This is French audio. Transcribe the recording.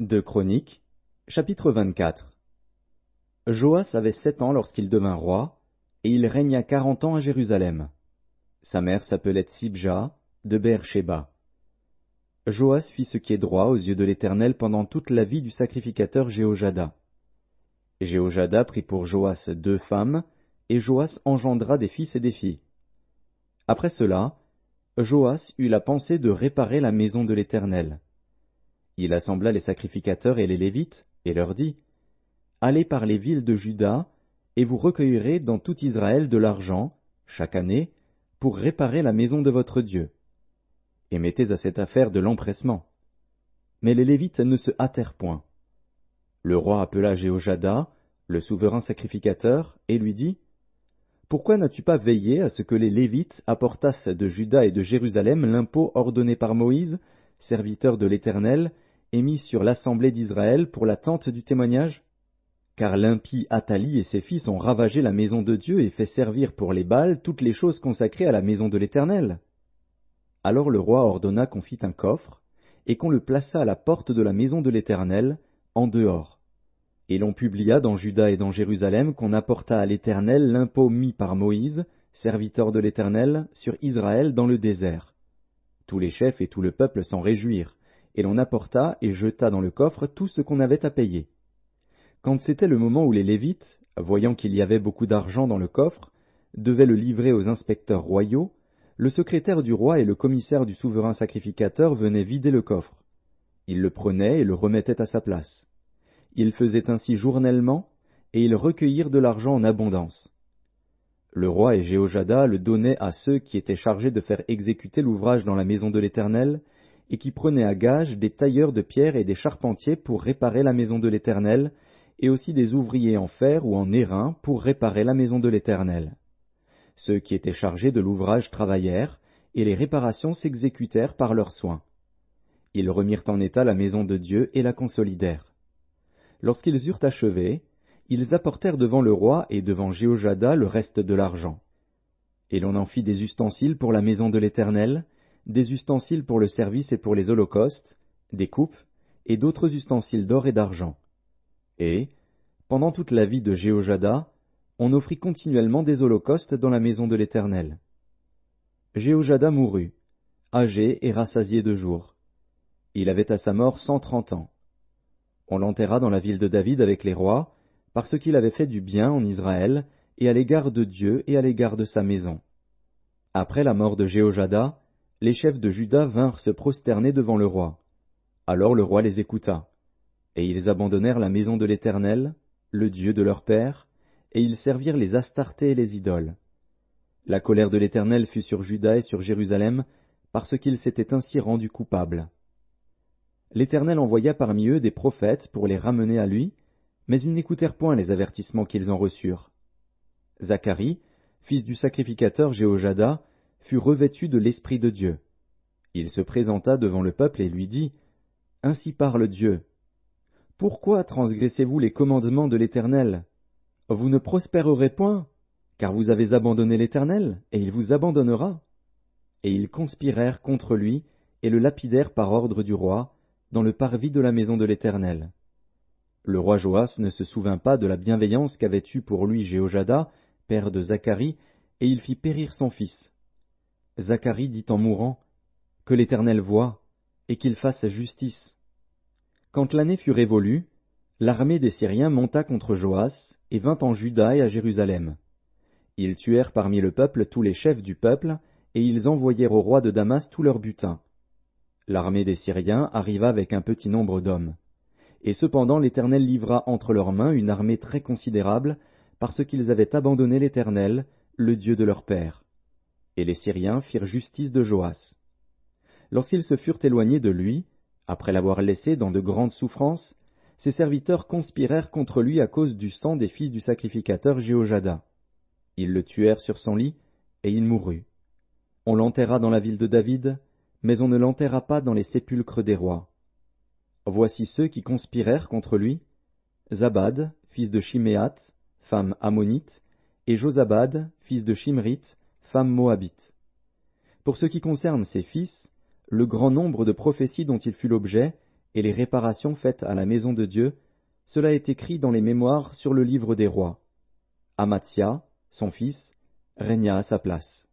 Deux Chroniques, chapitre 24. Joas avait 7 ans lorsqu'il devint roi, et il régna 40 ans à Jérusalem. Sa mère s'appelait Tsibja, de Beer-Shéba. Joas fit ce qui est droit aux yeux de l'Éternel pendant toute la vie du sacrificateur Jéhojada. Jéhojada prit pour Joas 2 femmes, et Joas engendra des fils et des filles. Après cela, Joas eut la pensée de réparer la maison de l'Éternel. Il assembla les sacrificateurs et les Lévites, et leur dit, « Allez par les villes de Juda, et vous recueillerez dans tout Israël de l'argent, chaque année, pour réparer la maison de votre Dieu. Et mettez à cette affaire de l'empressement. » Mais les Lévites ne se hâtèrent point. Le roi appela Jéhojada, le souverain sacrificateur, et lui dit, « Pourquoi n'as-tu pas veillé à ce que les Lévites apportassent de Juda et de Jérusalem l'impôt ordonné par Moïse, serviteur de l'Éternel, et mis sur l'assemblée d'Israël pour la tente du témoignage? Car l'impie Athali et ses fils ont ravagé la maison de Dieu et fait servir pour les Baals toutes les choses consacrées à la maison de l'Éternel. » Alors le roi ordonna qu'on fît un coffre, et qu'on le plaça à la porte de la maison de l'Éternel, en dehors. Et l'on publia dans Juda et dans Jérusalem qu'on apporta à l'Éternel l'impôt mis par Moïse, serviteur de l'Éternel, sur Israël dans le désert. Tous les chefs et tout le peuple s'en réjouirent, et l'on apporta et jeta dans le coffre tout ce qu'on avait à payer. Quand c'était le moment où les Lévites, voyant qu'il y avait beaucoup d'argent dans le coffre, devaient le livrer aux inspecteurs royaux, le secrétaire du roi et le commissaire du souverain sacrificateur venaient vider le coffre. Ils le prenaient et le remettaient à sa place. Ils faisaient ainsi journellement, et ils recueillirent de l'argent en abondance. Le roi et Jéhojada le donnaient à ceux qui étaient chargés de faire exécuter l'ouvrage dans la maison de l'Éternel, et qui prenaient à gage des tailleurs de pierre et des charpentiers pour réparer la maison de l'Éternel, et aussi des ouvriers en fer ou en airain pour réparer la maison de l'Éternel. Ceux qui étaient chargés de l'ouvrage travaillèrent, et les réparations s'exécutèrent par leurs soins. Ils remirent en état la maison de Dieu et la consolidèrent. Lorsqu'ils eurent achevé, ils apportèrent devant le roi et devant Jéhojada le reste de l'argent. Et l'on en fit des ustensiles pour la maison de l'Éternel, des ustensiles pour le service et pour les holocaustes, des coupes, et d'autres ustensiles d'or et d'argent. Et, pendant toute la vie de Jéhojada, on offrit continuellement des holocaustes dans la maison de l'Éternel. Jéhojada mourut, âgé et rassasié de jours. Il avait à sa mort 130 ans. On l'enterra dans la ville de David avec les rois, parce qu'il avait fait du bien en Israël, et à l'égard de Dieu et à l'égard de sa maison. Après la mort de Jéhojada, les chefs de Juda vinrent se prosterner devant le roi. Alors le roi les écouta. Et ils abandonnèrent la maison de l'Éternel, le Dieu de leur père, et ils servirent les Astartés et les idoles. La colère de l'Éternel fut sur Juda et sur Jérusalem, parce qu'ils s'étaient ainsi rendus coupables. L'Éternel envoya parmi eux des prophètes pour les ramener à lui, mais ils n'écoutèrent point les avertissements qu'ils en reçurent. Zacharie, fils du sacrificateur Jéhojada, fut revêtu de l'Esprit de Dieu. Il se présenta devant le peuple et lui dit, « Ainsi parle Dieu. Pourquoi transgressez-vous les commandements de l'Éternel? Vous ne prospérerez point, car vous avez abandonné l'Éternel, et il vous abandonnera. » Et ils conspirèrent contre lui, et le lapidèrent par ordre du roi, dans le parvis de la maison de l'Éternel. Le roi Joas ne se souvint pas de la bienveillance qu'avait eue pour lui Jéhojada, père de Zacharie, et il fit périr son fils. Zacharie dit en mourant, « Que l'Éternel voie, et qu'il fasse justice. » Quand l'année fut révolue, l'armée des Syriens monta contre Joas, et vint en Juda et à Jérusalem. Ils tuèrent parmi le peuple tous les chefs du peuple, et ils envoyèrent au roi de Damas tout leur butin. L'armée des Syriens arriva avec un petit nombre d'hommes. Et cependant l'Éternel livra entre leurs mains une armée très considérable, parce qu'ils avaient abandonné l'Éternel, le Dieu de leur père. Et les Syriens firent justice de Joas. Lorsqu'ils se furent éloignés de lui, après l'avoir laissé dans de grandes souffrances, ses serviteurs conspirèrent contre lui à cause du sang des fils du sacrificateur Jéhojada. Ils le tuèrent sur son lit, et il mourut. On l'enterra dans la ville de David, mais on ne l'enterra pas dans les sépulcres des rois. Voici ceux qui conspirèrent contre lui, Zabad, fils de Shiméat, femme ammonite, et Josabad, fils de Shimrith, femme moabite. Pour ce qui concerne ses fils, le grand nombre de prophéties dont il fut l'objet, et les réparations faites à la maison de Dieu, cela est écrit dans les mémoires sur le livre des rois. Amatzia, son fils, régna à sa place.